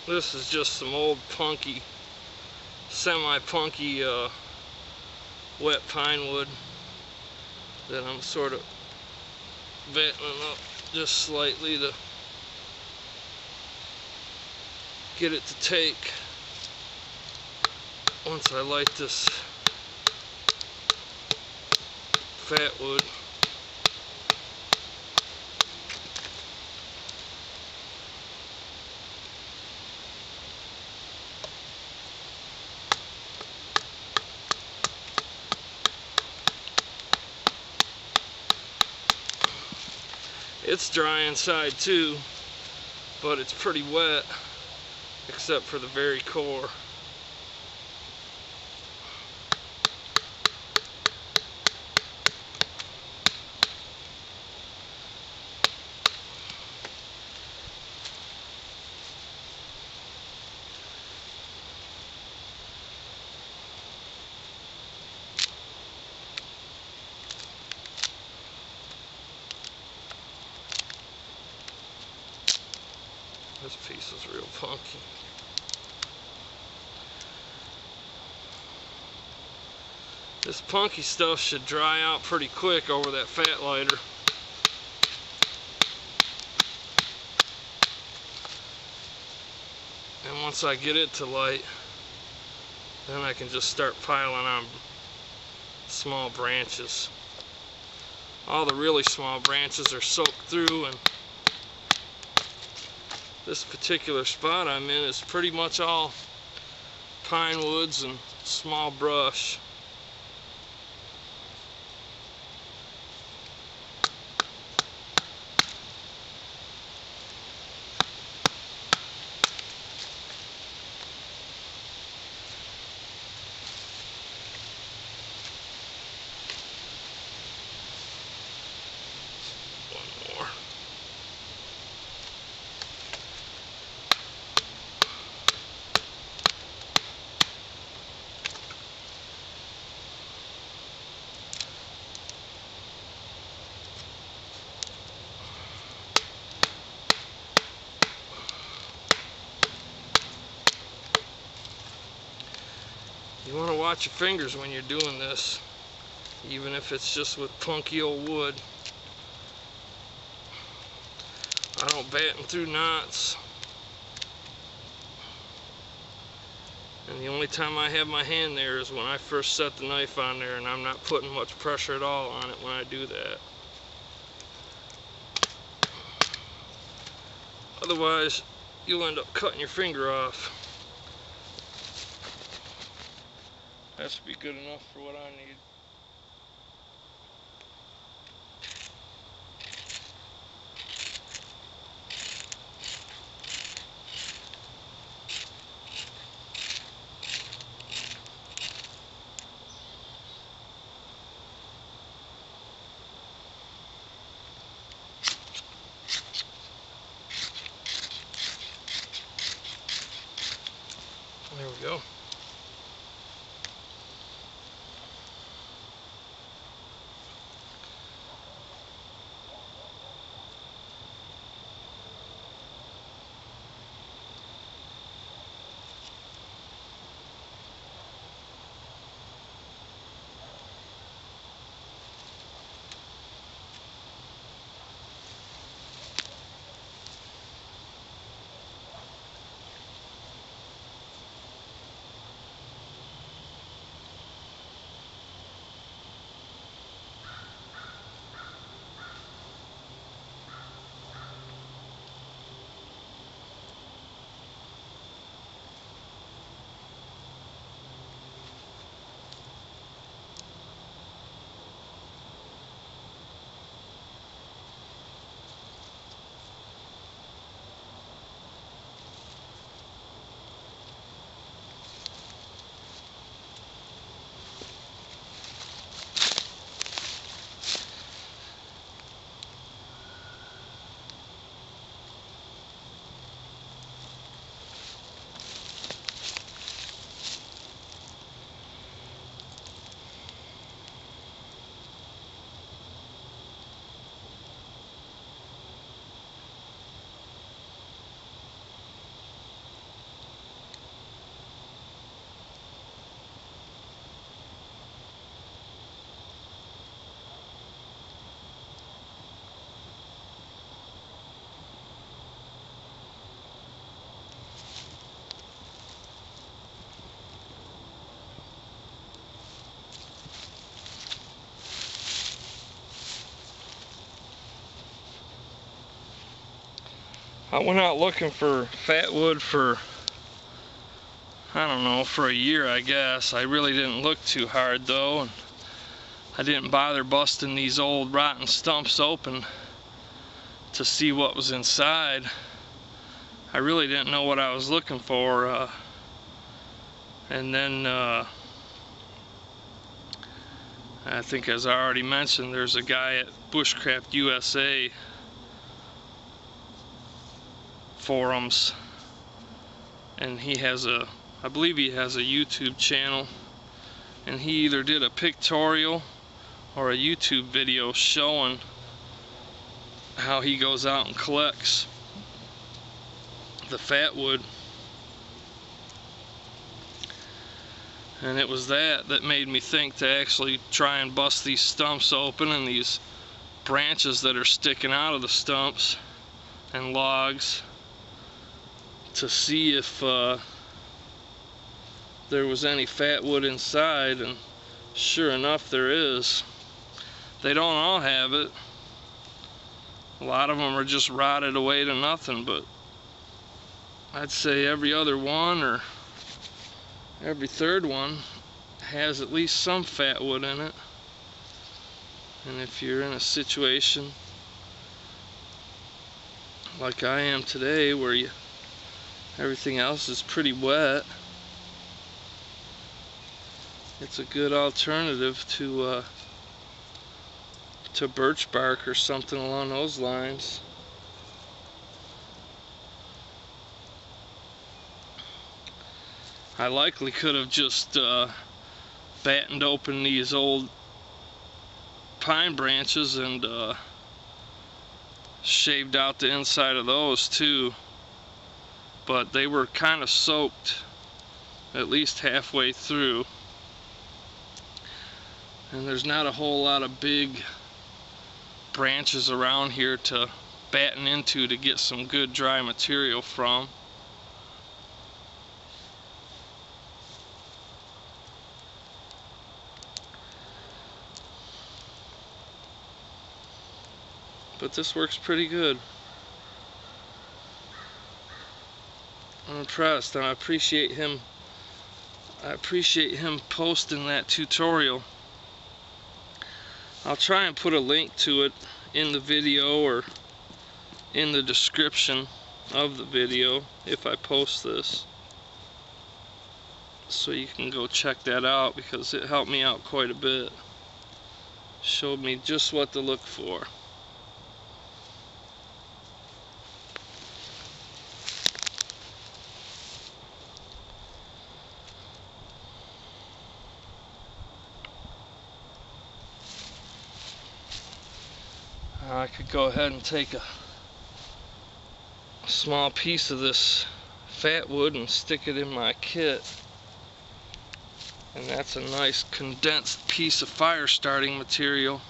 This is just some old punky, semi-punky wet pine wood that I'm sort of battling up just slightly to get it to take once I light this Fatwood. It's dry inside too, but it's pretty wet except for the very core. This piece is real punky. This punky stuff should dry out pretty quick over that fat lighter. And once I get it to light, then I can just start piling on small branches. All the really small branches are soaked through, and this particular spot I'm in is pretty much all pine woods and small brush. One more. You want to watch your fingers when you're doing this, even if it's just with punky old wood. I don't batten through knots, and the only time I have my hand there is when I first set the knife on there, and I'm not putting much pressure at all on it when I do that. Otherwise, you'll end up cutting your finger off. That should be good enough for what I need. There we go. I went out looking for fatwood for, I don't know, for a year, I guess. I really didn't look too hard though, and I didn't bother busting these old rotten stumps open to see what was inside. I really didn't know what I was looking for, and then I think, as I already mentioned, there's a guy at Bushcraft USA forums, and he has I believe he has a YouTube channel, and he either did a pictorial or a YouTube video showing how he goes out and collects the fatwood. And it was that made me think to actually try and bust these stumps open and these branches that are sticking out of the stumps and logs to see if there was any fatwood inside, and sure enough there is. They don't all have it. A lot of them are just rotted away to nothing, but I'd say every other one or every third one has at least some fatwood in it. And if you're in a situation like I am today, where everything else is pretty wet, it's a good alternative to birch bark or something along those lines. I likely could have just battened open these old pine branches and shaved out the inside of those too, but they were kind of soaked at least halfway through, and there's not a whole lot of big branches around here to batten into to get some good dry material from. But this works pretty good. I'm impressed, and I appreciate him posting that tutorial. I'll try and put a link to it in the video or in the description of the video if I post this, so you can go check that out, because it helped me out quite a bit. Showed me just what to look for. I could go ahead and take a small piece of this fatwood and stick it in my kit, and that's a nice condensed piece of fire starting material.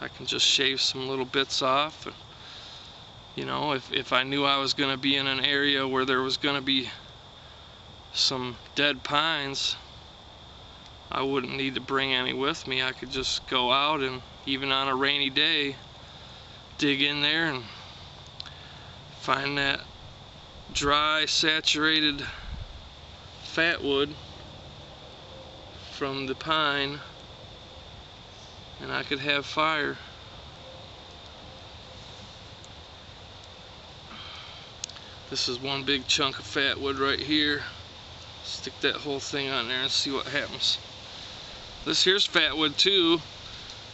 I can just shave some little bits off, and you know, if I knew I was going to be in an area where there was going to be some dead pines, I wouldn't need to bring any with me. I could just go out and, even on a rainy day, dig in there and find that dry, saturated fatwood from the pine, and I could have fire. This is one big chunk of fatwood right here. Stick that whole thing on there and see what happens. This here's fatwood too.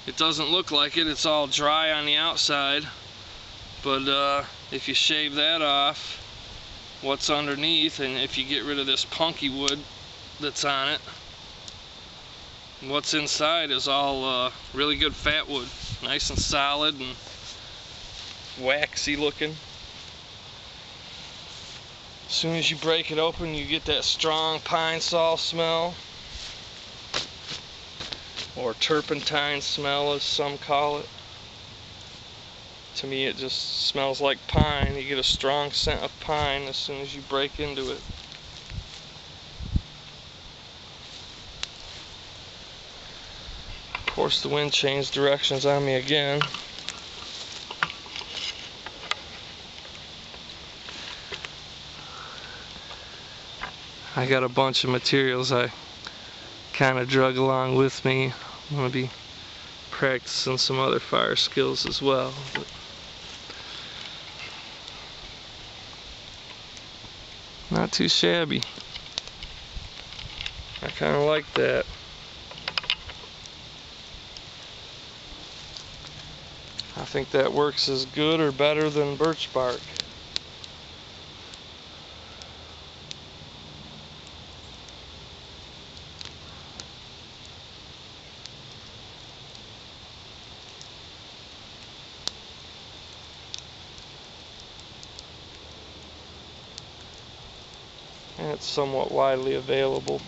It doesn't look like it, it's all dry on the outside, but if you shave that off, what's underneath, and if you get rid of this punky wood that's on it, what's inside is all really good fatwood, nice and solid and waxy looking. As soon as you break it open, you get that strong pine sol smell, or turpentine smell as some call it. To me it just smells like pine. You get a strong scent of pine as soon as you break into it. Of course the wind changed directions on me again. I got a bunch of materials I kind of drug along with me. I'm going to be practicing some other fire skills as well. But not too shabby. I kind of like that. I think that works as good or better than birch bark. And it's somewhat widely available.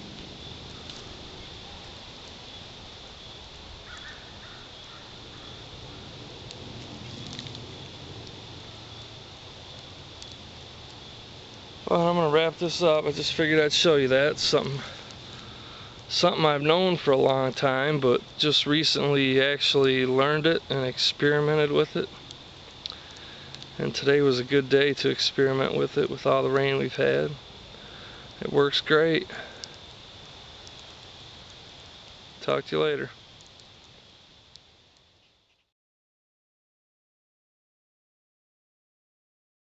Well, I'm going to wrap this up. I just figured I'd show you that. Something I've known for a long time, but just recently actually learned it and experimented with it. And today was a good day to experiment with it with all the rain we've had. It works great. Talk to you later.